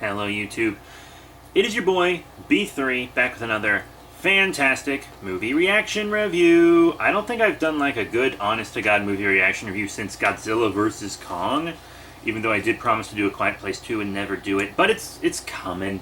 Hello, YouTube. It is your boy, B3, back with another fantastic movie reaction review. I don't think I've done like a good, honest-to-God movie reaction review since Godzilla vs. Kong, even though I did promise to do A Quiet Place 2 and never do it, but it's coming.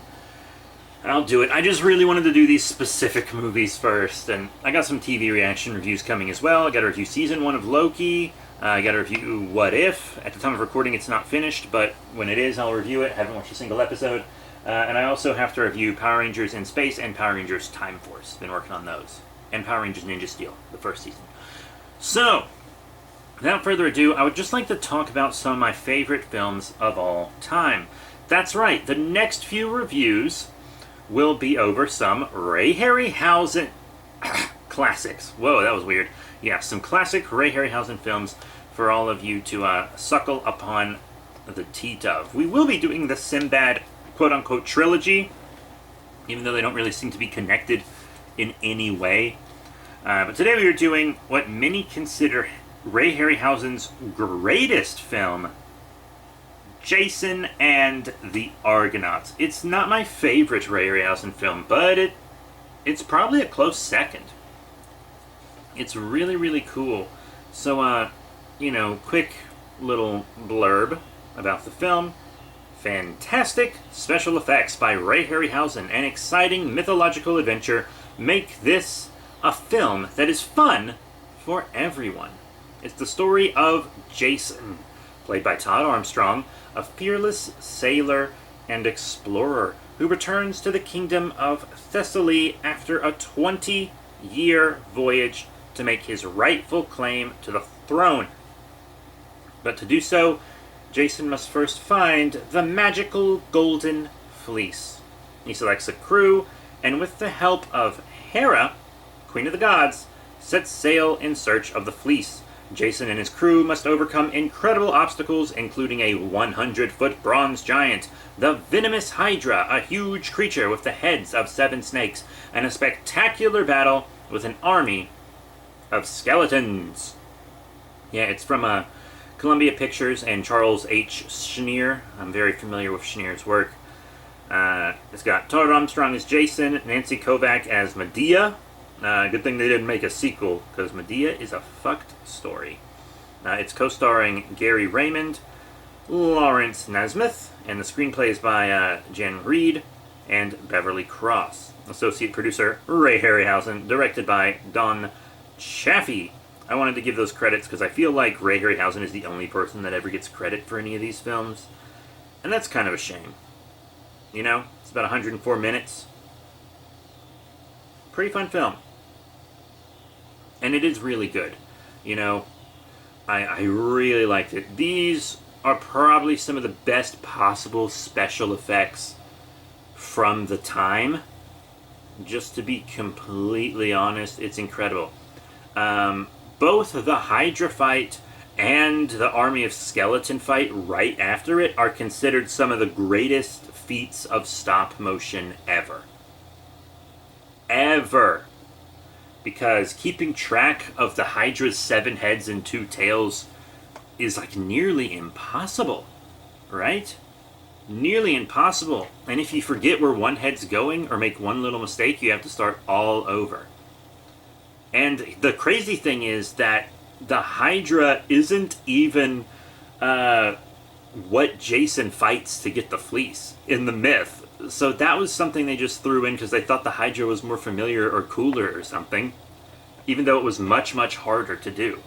And I'll do it. I just really wanted to do these specific movies first, and I got some TV reaction reviews coming as well. I got to review Season 1 of Loki. I got to review What If. At the time of recording, it's not finished, but when it is, I'll review it. I haven't watched a single episode. And I also have to review Power Rangers in Space and Power Rangers Time Force. Been working on those. And Power Rangers Ninja Steel, the first season. So, without further ado, I would just like to talk about some of my favorite films of all time. That's right, the next few reviews will be over some Ray Harryhausen classics. Whoa, that was weird. Yeah, some classic Ray Harryhausen films for all of you to suckle upon the teat of. We will be doing the Sinbad quote-unquote trilogy, even though they don't really seem to be connected in any way. But today we are doing what many consider Ray Harryhausen's greatest film, Jason and the Argonauts. It's not my favorite Ray Harryhausen film, but it's probably a close second. It's really, really cool. So, quick little blurb about the film. Fantastic special effects by Ray Harryhausen and exciting mythological adventure make this a film that is fun for everyone. It's the story of Jason, played by Todd Armstrong, a fearless sailor and explorer who returns to the kingdom of Thessaly after a 20-year voyage to make his rightful claim to the throne. But to do so, Jason must first find the magical golden fleece. He selects a crew, and with the help of Hera, Queen of the Gods, sets sail in search of the fleece. Jason and his crew must overcome incredible obstacles, including a 100-foot bronze giant, the venomous Hydra, a huge creature with the heads of 7 snakes, and a spectacular battle with an army of skeletons. Yeah, it's from Columbia Pictures and Charles H. Schneer. I'm very familiar with Schneer's work. It's got Todd Armstrong as Jason, Nancy Kovac as Medea. Good thing they didn't make a sequel, because Medea is a fucked story. It's co-starring Gary Raymond, Lawrence Nasmith, and the screenplay is by Jen Reed and Beverly Cross. Associate producer Ray Harryhausen, directed by Don Chaffee. I wanted to give those credits because I feel like Ray Harryhausen is the only person that ever gets credit for any of these films. And that's kind of a shame. You know, it's about 104 minutes. Pretty fun film. And it is really good. You know, I really liked it. These are probably some of the best possible special effects from the time. Just to be completely honest, it's incredible. Both the Hydra fight and the Army of Skeleton fight right after it are considered some of the greatest feats of stop motion ever. Ever. Because keeping track of the Hydra's 7 heads and 2 tails is like nearly impossible, right? Nearly impossible. And if you forget where one head's going or make one little mistake, you have to start all over. And the crazy thing is that the Hydra isn't even what Jason fights to get the fleece in the myth. So that was something they just threw in because they thought the Hydra was more familiar or cooler or something. Even though it was much, much harder to do.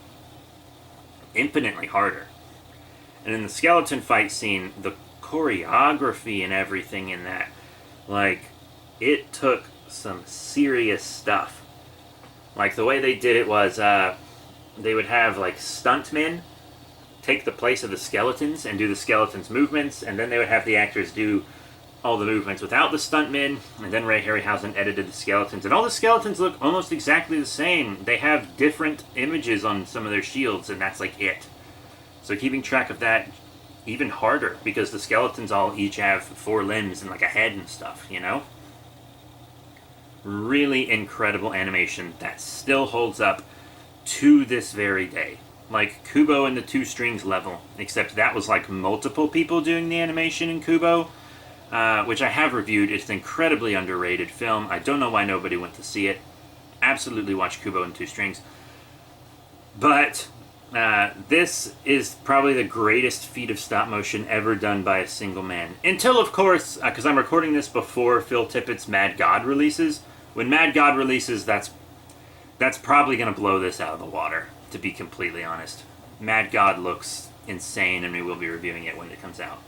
Infinitely harder. And in the skeleton fight scene, the choreography and everything in that, like, it took some serious stuff. Like, the way they did it was, they would have, like, stuntmen take the place of the skeletons and do the skeletons' movements, and then they would have the actors do all the movements without the stuntmen, and then Ray Harryhausen edited the skeletons. And all the skeletons look almost exactly the same. They have different images on some of their shields, and that's, like, it. So keeping track of that, even harder, because the skeletons all each have 4 limbs and, like, a head and stuff, you know? Really incredible animation that still holds up to this very day. Like Kubo and the Two Strings level, except that was like multiple people doing the animation in Kubo. which I have reviewed. It's an incredibly underrated film. I don't know why nobody went to see it. Absolutely watch Kubo and Two Strings. But this is probably the greatest feat of stop motion ever done by a single man. Until, of course, because I'm recording this before Phil Tippett's Mad God releases. When Mad God releases, that's probably going to blow this out of the water, to be completely honest. Mad God looks insane, and we will be reviewing it when it comes out.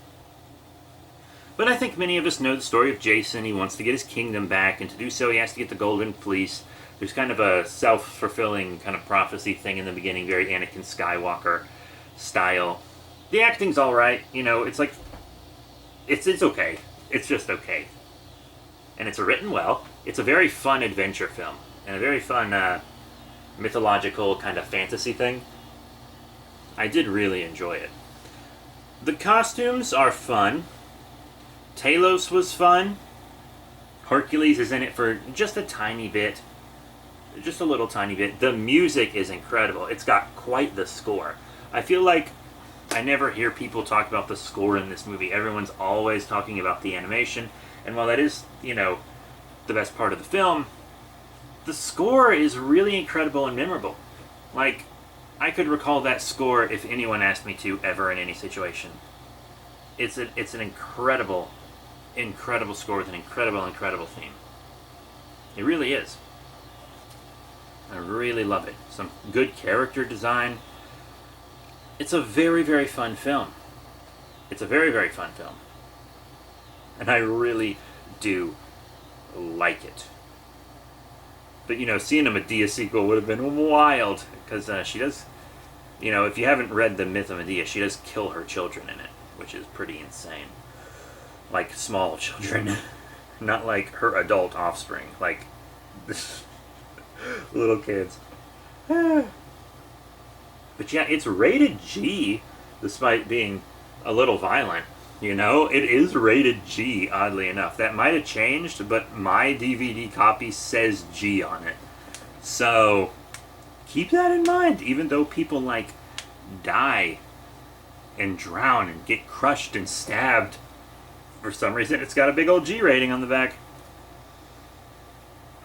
But I think many of us know the story of Jason. He wants to get his kingdom back, and to do so he has to get the Golden Fleece. There's kind of a self-fulfilling kind of prophecy thing in the beginning, very Anakin Skywalker style. The acting's alright, you know, it's like, it's okay. It's just okay. And it's written well. It's a very fun adventure film, and a very fun mythological kind of fantasy thing. I did really enjoy it. The costumes are fun. Talos was fun. Hercules is in it for just a tiny bit. Just a little tiny bit. The music is incredible. It's got quite the score. I feel like I never hear people talk about the score in this movie. Everyone's always talking about the animation. And while that is, you know, the best part of the film, the score is really incredible and memorable. Like, I could recall that score if anyone asked me to ever in any situation. It's an incredible score with an incredible theme. It really is. I really love it. Some good character design. It's a very, very fun film. It's a very, very fun film. And I really do like it. But, you know, seeing a Medea sequel would have been wild. Because she does, you know, if you haven't read the myth of Medea, she does kill her children in it. Which is pretty insane. Like, small children. Not like her adult offspring. Like, little kids. But yeah, it's rated G, despite being a little violent. You know, it is rated G, oddly enough. That might have changed, but my DVD copy says G on it. So, keep that in mind, even though people, like, die and drown and get crushed and stabbed. For some reason, it's got a big old G rating on the back.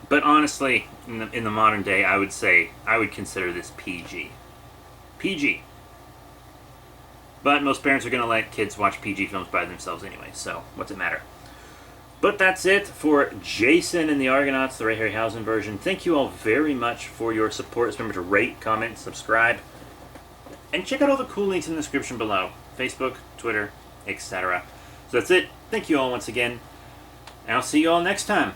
But honestly, in the modern day, I would consider this PG. PG. But most parents are going to let kids watch PG films by themselves anyway, so what's it matter? But that's it for Jason and the Argonauts, the Ray Harryhausen version. Thank you all very much for your support. Remember to rate, comment, subscribe, and check out all the cool links in the description below. Facebook, Twitter, etc. So that's it. Thank you all once again, and I'll see you all next time.